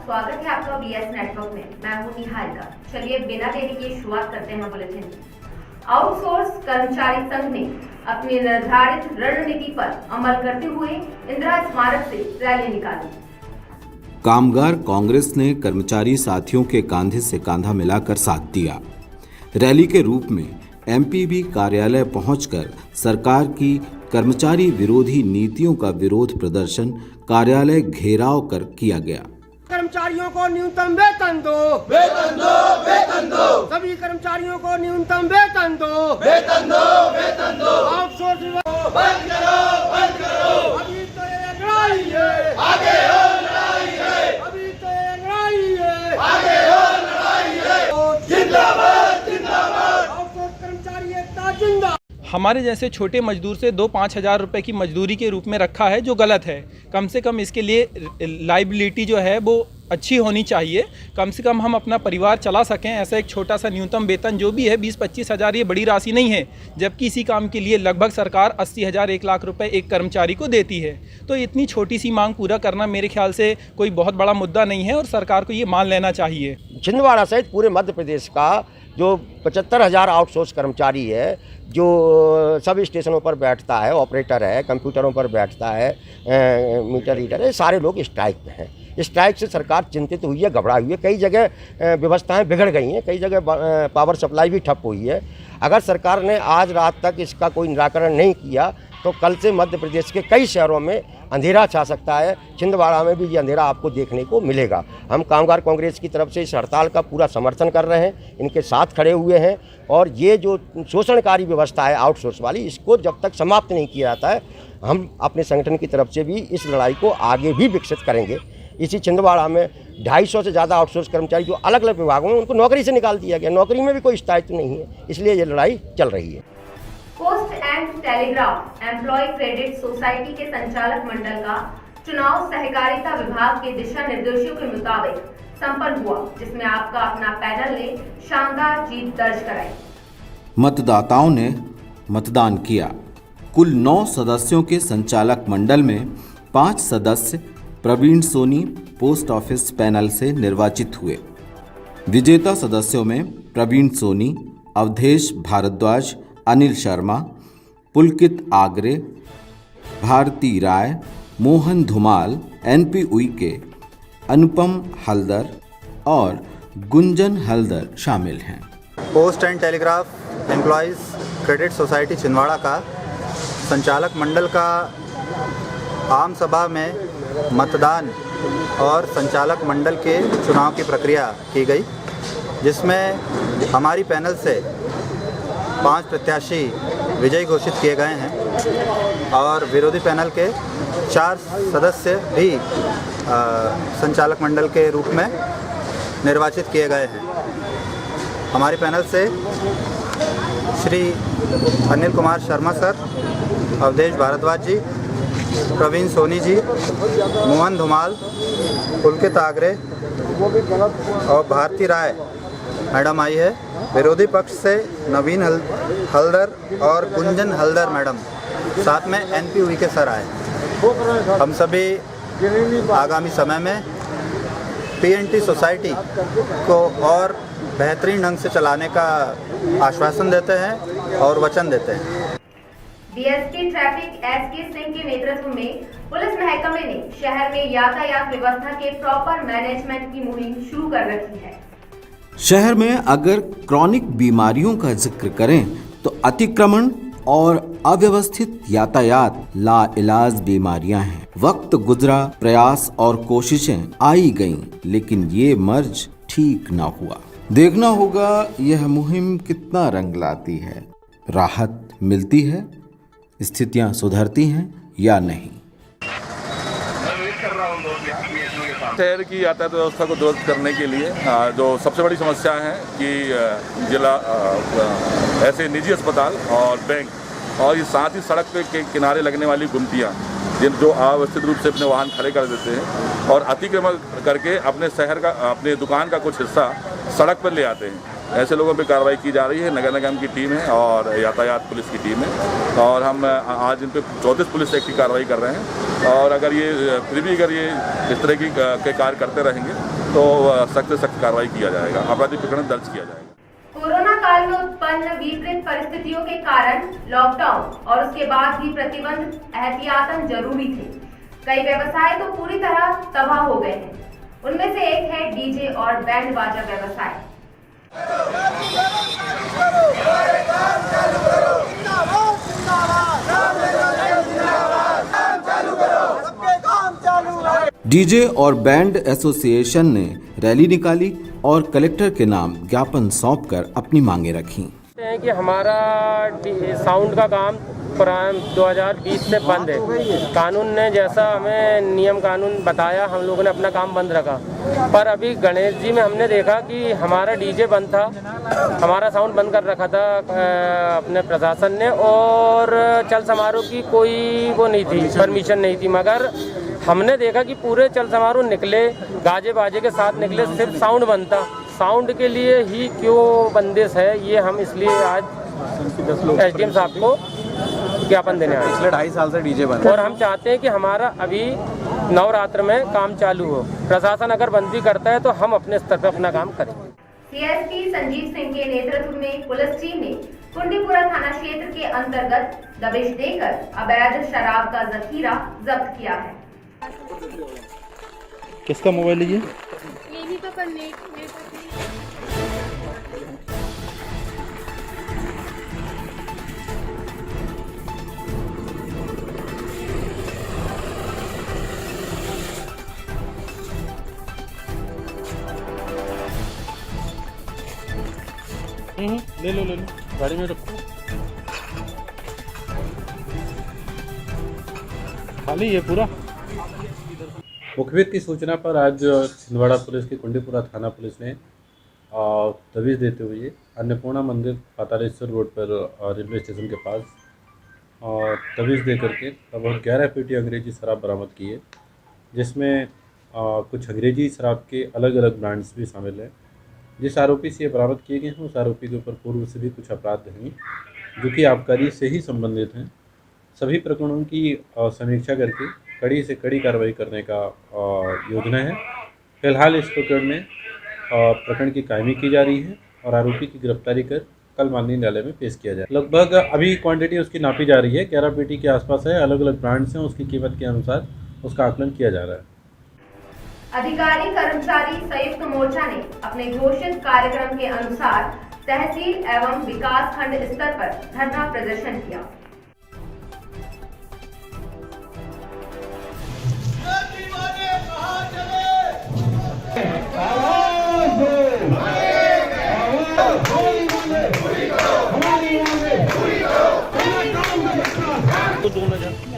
स्वागत है आपका बीएस नेटवर्क में। मैं हूं निहारिका। चलिए बिना देरी के शुरुआत करते हैं बुलेटिन। आउटसोर्स कर्मचारी संघ ने अपनी निर्धारित रणनीति पर अमल करते हुए इंदिरा स्मारक से रैली निकाली। कामगार कांग्रेस ने कर्मचारी साथियों के कांधे से कांधा मिलाकर साथ दिया। रैली के रूप में एमपीबी कार्यालय पहुंचकर सरकार की कर्मचारी विरोधी नीतियों का विरोध प्रदर्शन कार्यालय घेराव कर किया गया। कर्मचारियों को न्यूनतम वेतन दो, वेतन दो, वेतन दो। सभी कर्मचारियों को न्यूनतम वेतन दो, वेतन दो, वेतन दो। आउटसोर्स बंद करो, बंद करो। अभी तो ये लड़ाई है, आगे और लड़ाई है, अभी तो ये लड़ाई है, आगे और लड़ाई है। जिंदाबाद, जिंदाबाद। आउटसोर्स कर्मचारी एकता जिंदाबाद। हमारे जैसे छोटे मजदूर से 2-5 हज़ार रुपये की मजदूरी के रूप में रखा है, जो गलत है। कम से कम इसके लिए लाइबिलिटी जो है वो अच्छी होनी चाहिए। कम से कम हम अपना परिवार चला सकें। ऐसा एक छोटा सा न्यूनतम वेतन जो भी है 20-25 हज़ार, ये बड़ी राशि नहीं है, जबकि इसी काम के लिए लगभग सरकार 80 हज़ार 1 लाख रुपए एक कर्मचारी को देती है। तो इतनी छोटी सी मांग पूरा करना मेरे ख्याल से कोई बहुत बड़ा मुद्दा नहीं है और सरकार को ये मान लेना चाहिए। छिंदवाड़ा सहित पूरे मध्य प्रदेश का जो 75,000 आउटसोर्स कर्मचारी है, जो सब स्टेशनों पर बैठता है, ऑपरेटर है, कंप्यूटरों पर बैठता है, मीटर रीडर है, सारे लोग स्ट्राइक पे हैं। स्ट्राइक से सरकार चिंतित हुई है, घबराई हुई है। कई जगह व्यवस्थाएं बिगड़ गई हैं, कई जगह पावर सप्लाई भी ठप हुई है। अगर सरकार ने आज रात तक इसका कोई निराकरण नहीं किया तो कल से मध्य प्रदेश के कई शहरों में अंधेरा छा सकता है। छिंदवाड़ा में भी ये अंधेरा आपको देखने को मिलेगा। हम कामगार कांग्रेस की तरफ से इस हड़ताल का पूरा समर्थन कर रहे हैं, इनके साथ खड़े हुए हैं और ये जो शोषणकारी व्यवस्था है आउटसोर्स वाली, इसको जब तक समाप्त नहीं किया जाता है, हम अपने संगठन की तरफ से भी इस लड़ाई को आगे भी विकसित करेंगे। इसी छिंदवाड़ा में 250 से ज़्यादा आउटसोर्स कर्मचारी जो अलग अलग विभागों में, उनको नौकरी से निकाल दिया गया। नौकरी में भी कोई स्थायित्व नहीं है, इसलिए ये लड़ाई चल रही है। Post and telegraph employ credit society के संचालक मंडल का चुनाव सहकारिता विभाग के दिशा निर्देशों के मुताबिक संपन्न हुआ, जिसमें आपका अपना पैनल ने शानदार जीत दर्ज कराई। मतदाताओं ने मतदान किया। कुल 9 सदस्यों के संचालक मंडल में 5 सदस्य Praveen Soni post office panel से निर्वाचित हुए। विजेता सदस्यों में प्रवीण सोनी, अवधेश भारद्वाज, अनिल शर्मा, पुलकित आगरे, भारती राय, मोहन धुमाल, एनपी उइके, अनुपम हल्दर और गुंजन हल्दर शामिल हैं। Post and telegraph employees credit society Chhindwara का संचालक मंडल का आम सभा में मतदान और संचालक मंडल के चुनाव की प्रक्रिया की गई, जिसमें हमारी पैनल से 5 प्रत्याशी विजयी घोषित किए गए हैं और विरोधी पैनल के 4 सदस्य भी संचालक मंडल के रूप में निर्वाचित किए गए हैं। हमारे पैनल से श्री अनिल कुमार शर्मा सर, अवधेश भारद्वाज जी, प्रवीण सोनी जी, मोहन धुमाल, पुलकित आगरे और भारती राय मैडम आई है। विरोधी पक्ष से नवीन हल्दर और गुंजन हल्दर मैडम, साथ में एनपी उइके सर आए। हम सभी आगामी समय में पीएनटी सोसाइटी को और बेहतरीन ढंग से चलाने का आश्वासन देते हैं और वचन देते हैं। डीएसपी ट्रैफिक एसके सिंह के नेतृत्व में पुलिस महकमे ने शहर में यातायात व्यवस्था के प्रॉपर मैनेजमेंट की मुहिम शुरू कर रखी है। शहर में अगर क्रॉनिक बीमारियों का जिक्र करें तो अतिक्रमण और अव्यवस्थित यातायात लाइलाज बीमारियां हैं। वक्त गुजरा, प्रयास और कोशिशें आई गईं, लेकिन ये मर्ज ठीक ना हुआ। देखना होगा यह मुहिम कितना रंग लाती है, राहत मिलती है, स्थितियां सुधरती हैं या नहीं। शहर की यातायात व्यवस्था को दुरुस्त करने के लिए जो सबसे बड़ी समस्या है कि जिला ऐसे निजी अस्पताल और बैंक और ये साथ ही सड़क के किनारे लगने वाली गुमटियाँ जो अव्यवस्थित रूप से अपने वाहन खड़े कर देते हैं और अतिक्रमण करके अपने शहर का, अपने दुकान का कुछ हिस्सा सड़क पर ले आते हैं। ऐसे लोगों पे कार्रवाई की जा रही है। नगर निगम की टीम है और यातायात पुलिस की टीम है और हम आज इन पे 34 पुलिस एक्ट की कार्रवाई कर रहे हैं और अगर ये फिर भी अगर ये इस तरह के कार्य करते रहेंगे तो सख्त से सख्त कार्रवाई किया जाएगा, आपराधिक प्रकरण दर्ज किया जाएगा। कोरोना काल में उत्पन्न विपरीत परिस्थितियों के कारण लॉकडाउन और उसके बाद भी प्रतिबंध एहतियातन जरूरी थे। कई व्यवसाय तो पूरी तरह तबाह हो गए हैं। उनमें से एक है डीजे और बैंड बाजा व्यवसाय। डीजे और बैंड एसोसिएशन ने रैली निकाली और कलेक्टर के नाम ज्ञापन सौंपकर अपनी मांगें रखीं। हैं कि हमारा साउंड का काम 2020 से बंद है। कानून ने जैसा हमें नियम कानून बताया, हम लोगों ने अपना काम बंद रखा। पर अभी गणेश जी में हमने देखा कि हमारा डीजे बंद था, हमारा साउंड बंद कर रखा था अपने प्रशासन ने, और चल समारोह की कोई वो नहीं थी, परमिशन नहीं थी। मगर हमने देखा कि पूरे चल समारोह निकले, गाजे बाजे के साथ निकले, सिर्फ साउंड बंद था। साउंड के लिए ही क्यों बंदिश है, ये हम इसलिए आज एसडीएम साहब को ज्ञापन देने आए। पिछले 2.5 साल से डीजे बंद, और हम चाहते हैं कि हमारा अभी नवरात्र में काम चालू हो। प्रशासन अगर बंदी करता है तो हम अपने स्तर पर अपना काम करें। सीएसपी संजीव सिंह के नेतृत्व में पुलिस टीम ने कुंडीपुरा थाना क्षेत्र के अंतर्गत दबिश देकर अवैध शराब का जखीरा जब्त किया है। किसका मोबाइल है ये? ले लो गाड़ी में रखो। खाली है पूरा। मुखबिर की सूचना पर आज छिंदवाड़ा पुलिस की कुंडीपुरा थाना पुलिस ने दबिश देते हुए अन्नपूर्णा मंदिर पातालेश्वर रोड पर रेलवे स्टेशन के पास दबिश दे करके लगभग 11 पेटी अंग्रेजी शराब बरामद की है, जिसमें कुछ अंग्रेजी शराब के अलग अलग ब्रांड्स भी शामिल हैं। जिस आरोपी से ये बरामद किए गए हैं उस आरोपी के ऊपर पूर्व से भी कुछ अपराध हैं जो कि आबकारी से ही संबंधित हैं। सभी प्रकरणों की समीक्षा करके कड़ी से कड़ी कार्रवाई करने का योजना है। फिलहाल इस प्रकरण की कायमी की जा रही है और आरोपी की गिरफ्तारी कर कल माननीय न्यायालय में पेश किया जाए। लगभग अभी क्वांटिटी उसकी नापी जा रही है, 11 पेटी के आसपास है। अलग अलग ब्रांड्स हैं, उसकी कीमत के अनुसार उसका आकलन किया जा रहा है। अधिकारी कर्मचारी संयुक्त मोर्चा ने अपने घोषित कार्यक्रम के अनुसार तहसील एवं विकास खंड स्तर पर धरना प्रदर्शन किया।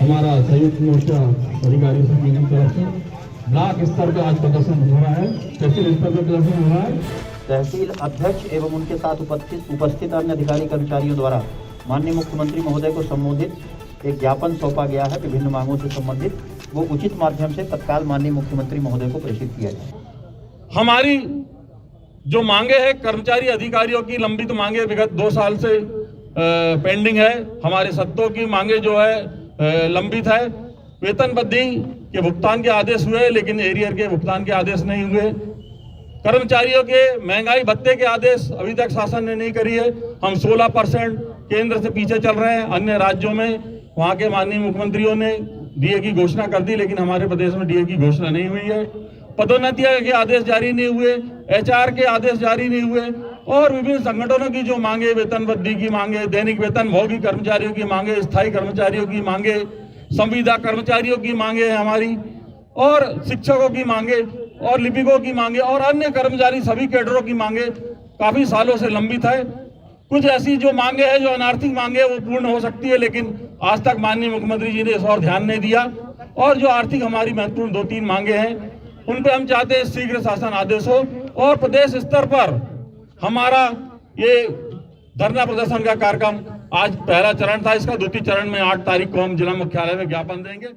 हमारा संयुक्त मोर्चा अधिकारी संघ की तरफ से ब्लॉक स्तर पर आज प्रदर्शन हो रहा है, तहसील स्तर पर प्रदर्शन हो रहा है। तहसील अध्यक्ष एवं उनके साथ उपस्थित अन्य अधिकारी कर्मचारियों द्वारा माननीय मुख्यमंत्री महोदय को संबोधित एक ज्ञापन सौंपा गया है। विभिन्न मांगों से संबंधित वो उचित माध्यम से तत्काल माननीय मुख्यमंत्री महोदय को प्रेषित किया जाए। हमारी जो मांगे हैं कर्मचारी अधिकारियों की लंबित मांगे विगत 2 साल से पेंडिंग है। हमारे सत्तों की मांगे जो है लंबित है। वेतन वृद्धि के भुगतान के आदेश हुए लेकिन एरियर के भुगतान के आदेश नहीं हुए। कर्मचारियों के महंगाई भत्ते के आदेश अभी तक शासन ने नहीं करी है। हम 16% केंद्र से पीछे चल रहे हैं। अन्य राज्यों में वहाँ के माननीय मुख्यमंत्रियों ने डीए की घोषणा कर दी लेकिन हमारे प्रदेश में डीए की घोषणा नहीं हुई है। पदोन्नतियों के आदेश जारी नहीं हुए, एचआर के आदेश जारी नहीं हुए और विभिन्न संगठनों की जो मांगे, वेतन वृद्धि की मांगे, दैनिक वेतन भोगी कर्मचारियों की मांगे, स्थायी कर्मचारियों की मांगे, संविदा कर्मचारियों की मांगे है हमारी, और शिक्षकों की मांगे और लिपिकों की मांगे और अन्य कर्मचारी सभी कैडरों की मांगे काफी सालों से लंबित है। कुछ ऐसी जो मांगे हैं जो अनार्थिक मांगे वो पूर्ण हो सकती है लेकिन आज तक माननीय मुख्यमंत्री जी ने इस और ध्यान नहीं दिया। और जो आर्थिक हमारी महत्वपूर्ण 2-3 मांगे हैं उन पे हम चाहते हैं शीघ्र शासन आदेश हो और प्रदेश स्तर पर हमारा ये धरना प्रदर्शन का कार्यक्रम आज पहला चरण था। इसका द्वितीय चरण में 8 तारीख को हम जिला मुख्यालय में ज्ञापन देंगे।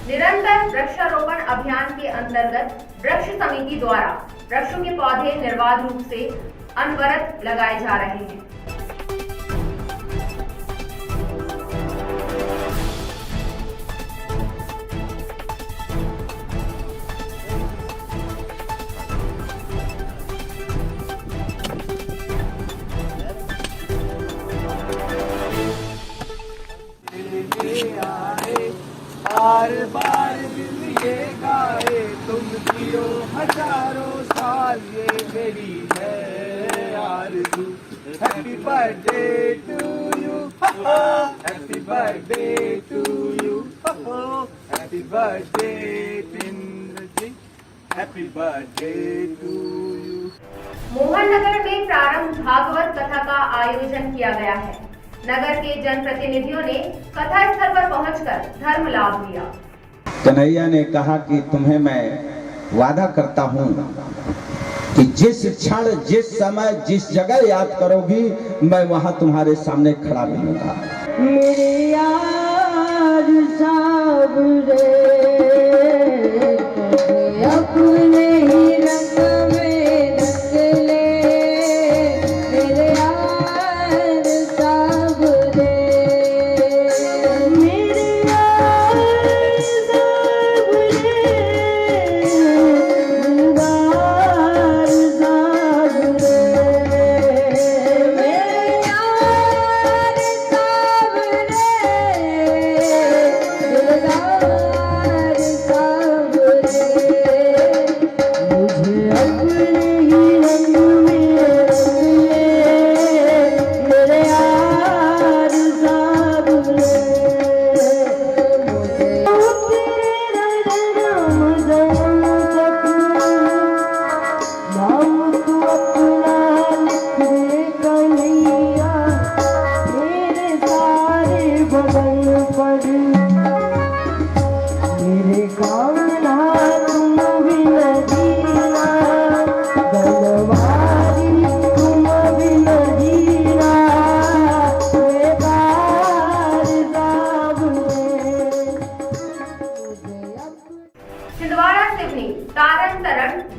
निरंतर वृक्षारोपण अभियान के अंतर्गत वृक्ष समिति द्वारा वृक्षों के पौधे निर्बाध रूप से अनवरत लगाए जा रहे हैं। बार बार दिल ये गाए तुम जियो हजारों साल ये मेरी है आरज़ू। Happy birthday to you, happy birthday to you, happy birthday Indra ji, happy birthday to you. Mohan Nagar में प्रारंभ भागवत कथा का आयोजन किया गया है। नगर के जनप्रतिनिधियों ने कथा स्थल पर पहुंचकर धर्म लाभ लिया। कन्हैया ने कहा कि तुम्हें मैं वादा करता हूं कि जिस क्षण, जिस समय, जिस जगह याद करोगी मैं वहां तुम्हारे सामने खड़ा मिलूंगा। मेरे यार साहब रे अपने ही रंग में रंग ले, मेरे यार साहब रे, मेरे यार साहब रे, यार साहब रे, मेरे यार साहब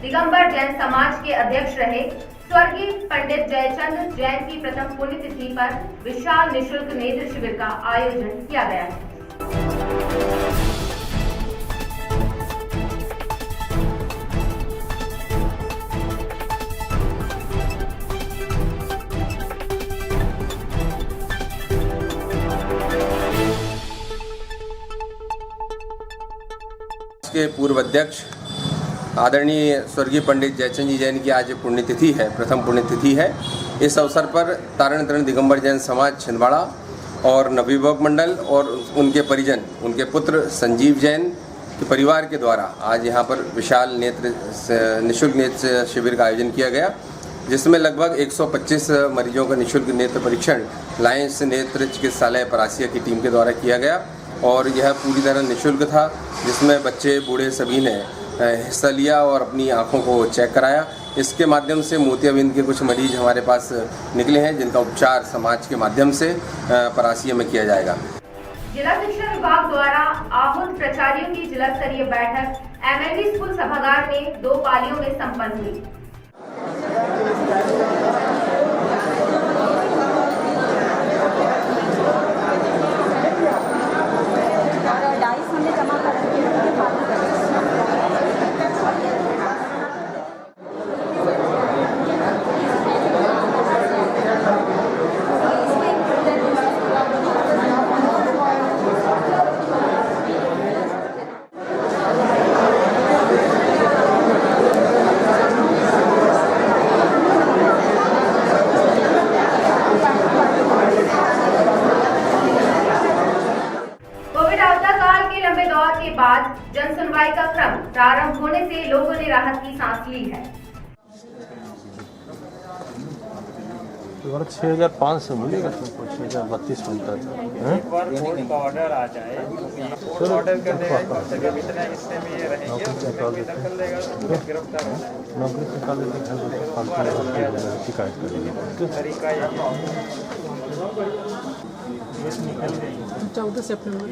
दिगंबर जैन समाज के अध्यक्ष रहे स्वर्गीय पंडित जयचंद जैन की प्रथम पुण्यतिथि पर विशाल निशुल्क नेत्र शिविर का आयोजन किया गया है। के पूर्व अध्यक्ष आदरणीय स्वर्गीय पंडित जयचंद जी जैन की आज पुण्यतिथि है, प्रथम पुण्यतिथि है। इस अवसर पर तारण तरण दिगंबर जैन समाज छिंदवाड़ा और नवयुवक मंडल और उनके परिजन, उनके पुत्र संजीव जैन के परिवार के द्वारा आज यहाँ पर विशाल निःशुल्क नेत्र शिविर का आयोजन किया गया, जिसमें लगभग 125 मरीजों का निःशुल्क नेत्र परीक्षण लायंस नेत्र चिकित्सालय परासिया की टीम के द्वारा किया गया और यह पूरी तरह निःशुल्क था, जिसमें बच्चे बूढ़े सभी ने हिस्सा लिया और अपनी आँखों को चेक कराया। इसके माध्यम से मोतियाबिंद के कुछ मरीज हमारे पास निकले हैं, जिनका उपचार समाज के माध्यम से परासिया में किया जाएगा। जिला शिक्षा विभाग द्वारा आहूत प्राचार्यों की जिला स्तरीय बैठक MLV स्कूल सभागार में 2 पालियों में संपन्न हुई। जन सुनवाई का क्रम प्रारंभ होने से लोगों ने राहत की सांस ली है। 6500 मिलेगा तुमको, 6032 बनता था। कोर्ट का ऑर्डर आ जाए तो ऑर्डर कर देगा, जब इतना हिस्से में ये रहेंगे तो दखल देगा तो गिरफ्तार हो जाएगा। नौकरी से निकालने की शिकायत करेंगे। तरीका यही है। 14 सितंबर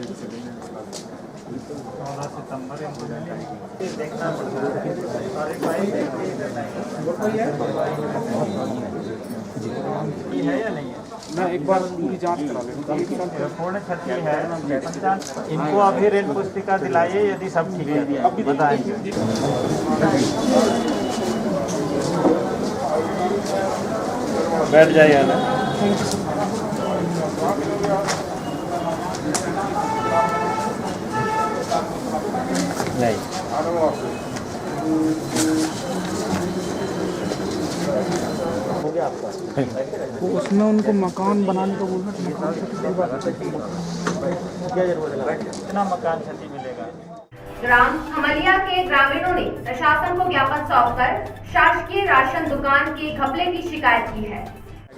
14 सितंबर देखना है या नहीं है। मैं एक बार पूरी जांच करा लेंगे। पूर्ण क्षति है, इनको अभी ऋण पुस्तिका दिलाइए, यदि सब ठीक है बताएंगे। बैठ जाइए ना। नहीं। हो गया आपका? तो उसमें उनको मकान बनाने का बोलना तो मकान से कितनी बात क्या जरूरत है? कितना मकान क्षति मिलेगा? ग्राम खमलिया के ग्रामीणों ने प्रशासन को ज्ञापन सौंपकर शासकीय राशन दुकान के घपले की शिकायत की है।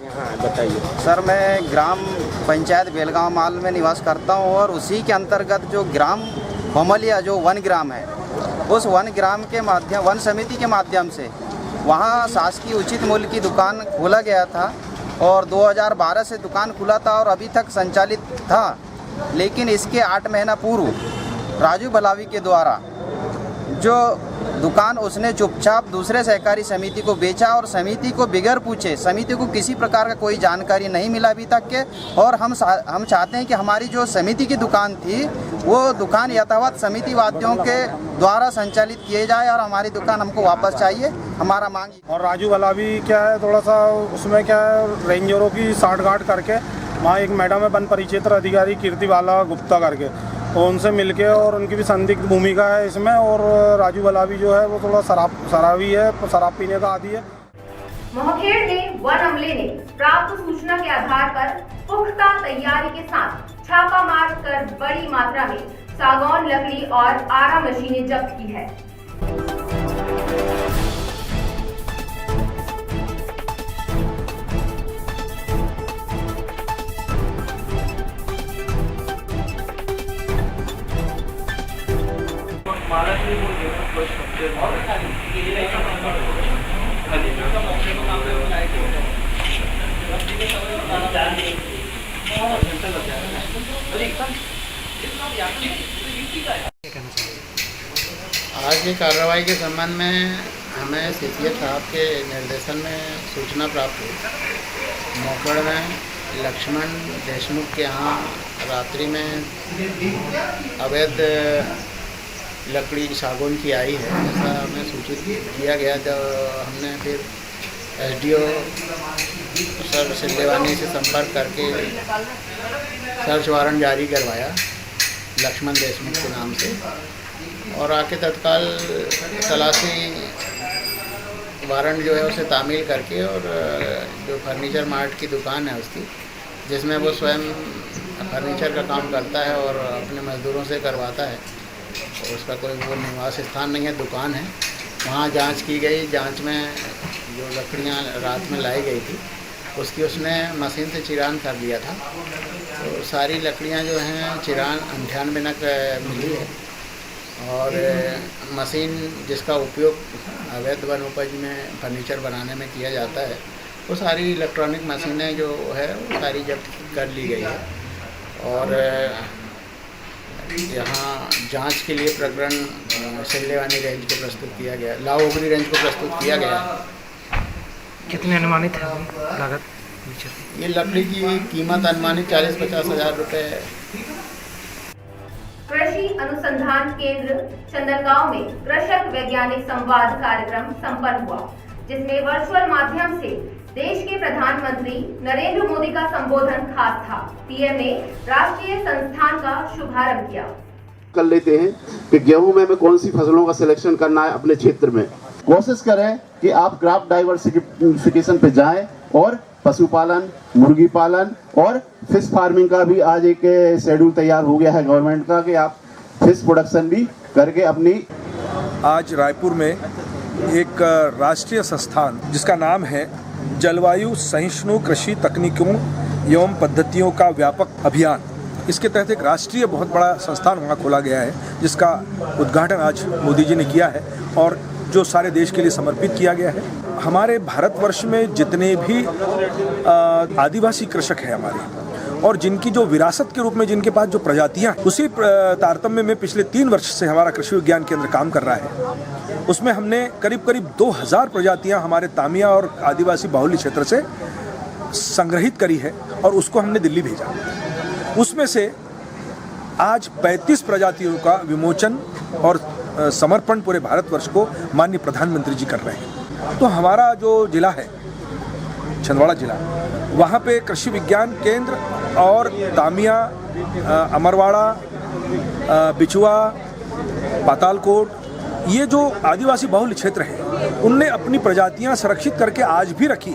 हाँ बताइए। सर, मैं ग्राम पंचायत बेलगांव माल में निवास करता हूं और उसी के अंतर्गत जो ग्राम खमलिया जो वन ग्राम है, उस वन ग्राम के माध्यम वन समिति के माध्यम से वहां शासकीय उचित मूल्य की दुकान खोला गया था और 2012 से दुकान खुला था और अभी तक संचालित था। लेकिन इसके 8 महीना पूर्व राजू भलावी के द्वारा जो दुकान उसने चुपचाप दूसरे सहकारी समिति को बेचा और समिति को बिगैर पूछे, समिति को किसी प्रकार का कोई जानकारी नहीं मिला अभी तक के। और हम चाहते हैं कि हमारी जो समिति की दुकान थी वो दुकान यथावत समिति वादियों के द्वारा संचालित किए जाए और हमारी दुकान हमको वापस चाहिए, हमारा मांग। और राजू भलावी क्या है, थोड़ा सा उसमें क्या है, रेंजरों की साठगांठ करके वहाँ एक मैडम है वन परिक्षेत्र अधिकारी कीर्तिबाला गुप्ता करके, तो उनसे मिलके और उनकी भी संदिग्ध भूमिका है इसमें। और राजू भलावी जो है वो थोड़ा शराबी है, शराब पीने का आदी है। मोहखेड़ में वन अमले ने प्राप्त सूचना के आधार पर पुख्ता तैयारी के साथ छापा मार कर बड़ी मात्रा में सागौन लकड़ी और आरा मशीनें जब्त की है। आज की कार्रवाई के संबंध में हमें सीपीएफ साहब के निर्देशन में सूचना प्राप्त हुई। मोकड़ में लक्ष्मण देशमुख के यहाँ रात्रि में अवैध लकड़ी सागौन की आई है, ऐसा हमें सूचित किया गया। जब हमने फिर एसडीओ सर सिल्लेवानी से संपर्क करके सर्च वारंट जारी करवाया लक्ष्मण देशमुख के नाम से और आके तत्काल तलाशी वारंट जो है उसे तामील करके और जो फर्नीचर मार्ट की दुकान है उसकी, जिसमें वो स्वयं फर्नीचर का काम करता है और अपने मज़दूरों से करवाता है, और उसका कोई वो निवास स्थान नहीं है, दुकान है। वहाँ जांच की गई। जांच में जो लकड़ियाँ रात में लाई गई थी उसकी उसने मशीन से चिरान कर दिया था। तो सारी लकड़ियाँ जो हैं चिरान 98 नग मिली है और मशीन जिसका उपयोग अवैध वन उपज में फर्नीचर बनाने में किया जाता है, वो सारी इलेक्ट्रॉनिक मशीनें जो है वो सारी जब्त कर ली गई है। और यहाँ जांच के लिए प्रकरण सिल्लेवानी रेंज को प्रस्तुत किया गया, लाहौरी रेंज को प्रस्तुत किया गया। कितने अनुमानित है लागत? ये लकड़ी की कीमत अनुमानित 40-50 हज़ार रुपये है। कृषि अनुसंधान केंद्र चंदनगांव में कृषक वैज्ञानिक संवाद कार्यक्रम संपन्न हुआ, जिसमें वर्चुअल माध्यम से देश के प्रधानमंत्री नरेंद्र मोदी का संबोधन खास था। पीएम ने राष्ट्रीय संस्थान का शुभारंभ किया। कर लेते हैं कि गेहूं में कौन सी फसलों का सिलेक्शन करना है अपने क्षेत्र में। कोशिश करें कि आप क्रॉप डाइवर्सिफिकेशन पे जाएं और पशुपालन, मुर्गी पालन और फिश फार्मिंग का भी आज एक शेड्यूल तैयार हो गया है गवर्नमेंट का कि आप फिश प्रोडक्शन भी करके अपनी। आज रायपुर में एक राष्ट्रीय संस्थान जिसका नाम है जलवायु सहिष्णु कृषि तकनीकों एवं पद्धतियों का व्यापक अभियान, इसके तहत एक राष्ट्रीय बहुत बड़ा संस्थान वहाँ खोला गया है, जिसका उद्घाटन आज मोदी जी ने किया है और जो सारे देश के लिए समर्पित किया गया है। हमारे भारतवर्ष में जितने भी आदिवासी कृषक हैं हमारे, और जिनकी जो विरासत के रूप में जिनके पास जो प्रजातियां, उसी तारतम्य में पिछले 3 वर्ष से हमारा कृषि विज्ञान केंद्र काम कर रहा है। उसमें हमने करीब 2000 प्रजातियां हमारे तामिया और आदिवासी बाहुल्य क्षेत्र से संग्रहित करी है और उसको हमने दिल्ली भेजा। उसमें से आज 35 प्रजातियों का विमोचन और समर्पण पूरे भारतवर्ष को माननीय प्रधानमंत्री जी कर रहे हैं। तो हमारा जो जिला है छिंदवाड़ा जिला, वहाँ पे कृषि विज्ञान केंद्र और तामिया, अमरवाड़ा, बिचुआ पातालकोट, ये जो आदिवासी बहुल क्षेत्र हैं उनने अपनी प्रजातियां संरक्षित करके आज भी रखी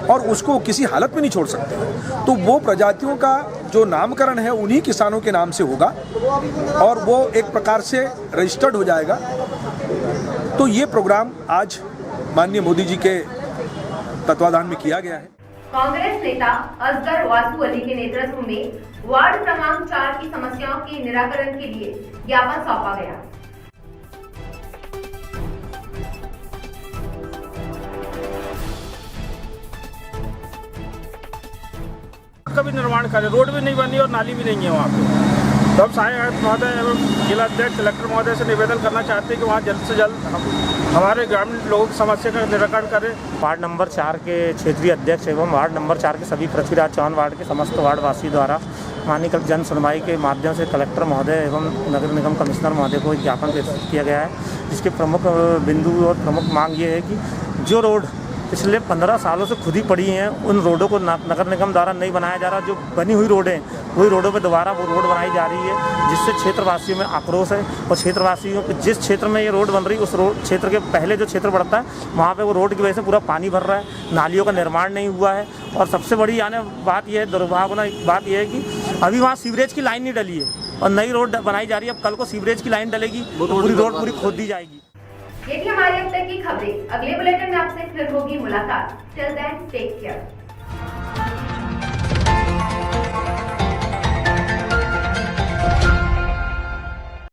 और उसको किसी हालत में नहीं छोड़ सकते। तो वो प्रजातियों का जो नामकरण है उन्हीं किसानों के नाम से होगा और वो एक प्रकार से रजिस्टर्ड हो जाएगा। तो ये प्रोग्राम आज माननीय मोदी जी के तत्वाधान में किया गया है। कांग्रेस नेता असगर वासु अली के नेतृत्व में वार्ड क्रमांक 4 की समस्याओं के निराकरण के लिए ज्ञापन सौंपा गया। का भी निर्माण करें, रोड भी नहीं बनी और नाली भी नहीं है वहाँ पे। तो हम सहायक महोदय एवं जिला अध्यक्ष कलेक्टर महोदय से निवेदन करना चाहते हैं कि वहाँ जल्द से जल्द हमारे ग्रामीण लोगों की समस्या का निराकरण करें। वार्ड नंबर 4 के क्षेत्रीय अध्यक्ष एवं वार्ड नंबर 4 के सभी पृथ्वीराज चौहान वार्ड के समस्त वार्डवासी द्वारा माननीय कल जन सुनवाई के माध्यम से कलेक्टर महोदय एवं नगर निगम कमिश्नर महोदय को एक ज्ञापन प्रस्तुत किया गया है, जिसके प्रमुख बिंदु और प्रमुख मांग ये है कि जो रोड पिछले 15 सालों से खुद ही पड़ी हैं, उन रोडों को नगर निगम द्वारा नहीं बनाया जा रहा। जो बनी हुई रोडें वही रोडों पे दोबारा वो रोड बनाई जा रही है, जिससे क्षेत्रवासियों में आक्रोश है। और क्षेत्रवासियों को जिस क्षेत्र में ये रोड बन रही है उस रोड क्षेत्र के पहले जो क्षेत्र पड़ता है वहाँ पे वो रोड की वजह से पूरा पानी भर रहा है, नालियों का निर्माण नहीं हुआ है। और सबसे बड़ी बात यह है, दुर्भाग्यपूर्ण बात यह है कि अभी वहाँ सीवरेज की लाइन नहीं डली है और नई रोड बनाई जा रही है। अब कल को सीवरेज की लाइन डलेगी तो पूरी रोड पूरी खोद दी जाएगी। ये थी हमारी अब तक की खबरें। अगले बुलेटिन में आपसे फिर होगी मुलाकात। Till then take care.